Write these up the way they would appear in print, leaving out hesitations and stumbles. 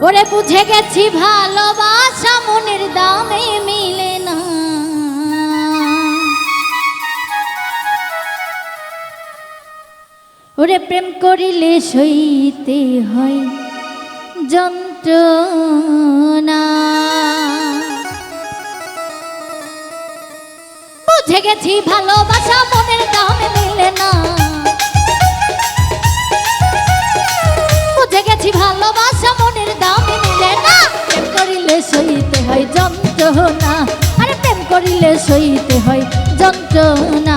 ওরে বুঝে গেছি ভালোবাসা মনের দামে মিলে না। ওরে প্রেম করিলে সইতে হয় যন্ত্রণা। বুঝে গেছি ভালোবাসা মনের দামে মিলে না। বুঝে গেছি ভালোবাসা মনের দামে মিলে না। প্রেম করিলে সইতে হয় যন্ত্রণা। আরে প্রেম করিলে সইতে হয় যন্ত্রণা।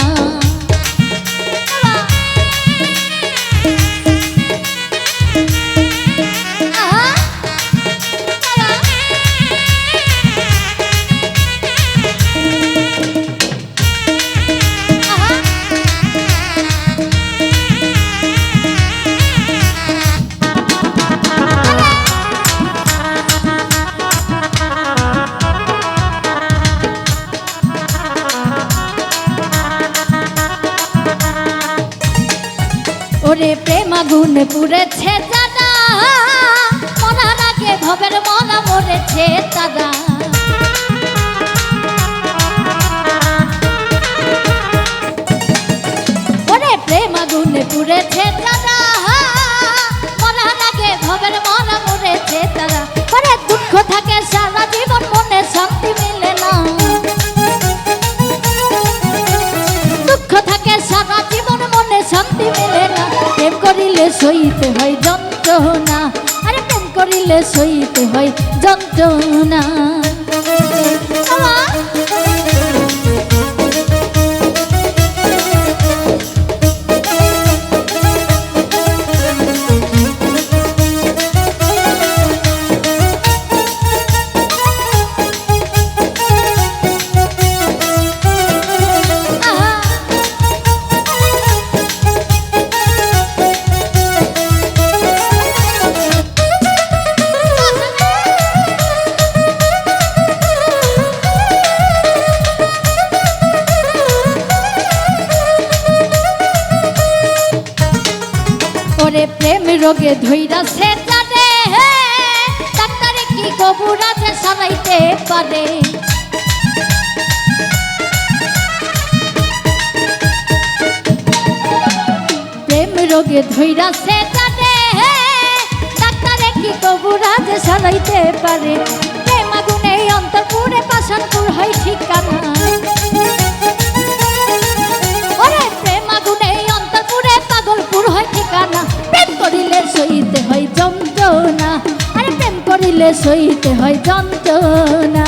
ওরে প্রেম আগুনে পুড়েছে দাদা, মরার আগে ভবের মনা মরেছে দাদা। ওরে প্রেম আগুনে পুড়েছে দাদা, মরার আগে ভবের মনা মরেছে দাদা। ওরে দুঃখ থাকে সারা জীবন মনে শান্তি মিলে না। দুঃখ থাকে সারা জীবন মনে শান্তি মিলে না। প্রেম করিলে সইতে হয় যন্ত্রণা। আরে প্রেম করিলে সইতে হয় যন্ত্রণা। ওরে প্রেম রোগে ধইরাছে জানে, ডাক্তারে কি কবুরাজে সারাইতে পারে। প্রেম রোগে ধইরাছে জানে, ডাক্তারে কি কবুরাজে সারাইতে পারে। প্রেম আগুনে অন্তরপুরে পাষাণপুর হয় ঠিকানা। ওরে প্রেম আগুনে অন্তরপুরে পাগলপুর হয় ঠিকানা। প্রেম করিলে সইতে হয় যন্ত্রণা। আরে প্রেম করিলে সইতে হয় যন্ত্রণা।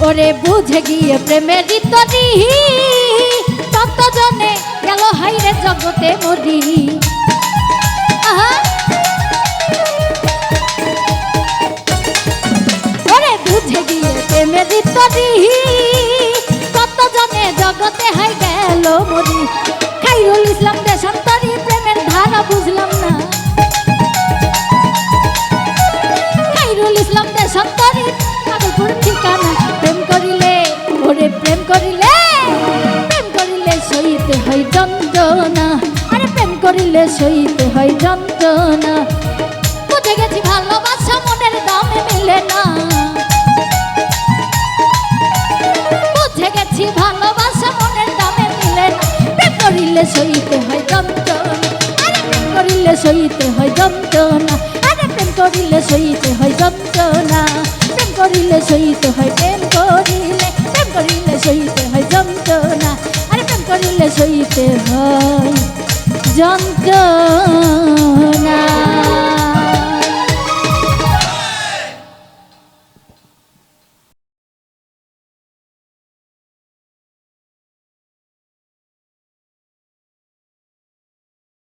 ওরে বুঝে গিয়ে প্রেমের তরি, তত জনে গেল হাইরে জগতে মরি। ওরে বুঝে গিয়ে প্রেমের তরি, তত জনে জগতে হাই গেল মরি। খাইরুল ইসলাম দেশান্তরী প্রেমের ধারা বুঝলাম না। খাইরুল ইসলাম দেশান্তরী পাগলপুর ঠিকানা। প্রেম করিলে ওরে প্রেম করিলে, প্রেম করিলে সইতে হয় যন্ত্রণা। আরে প্রেম করিলে সইতে হয় যন্ত্রণা। বুঝে গেছি ভালোবাসা মনের দামে মিলে না। বুঝে গেছি ভালোবাসা মনের দামে মিলে না। প্রেম করিলে সইতে হয় যন্ত্রণা। আরে প্রেম করিলে সইতে হয় যন্ত্রণা। আরে প্রেম করিলে সইতে হয় যন্ত্রণা। প্রেম করিলে সইতে হয়, প্রেম করিলে, প্রেম করিলে সইতে হয় যন্ত্রণা। আরে প্রেম করিলে সইতে হয় যন্ত্রণা।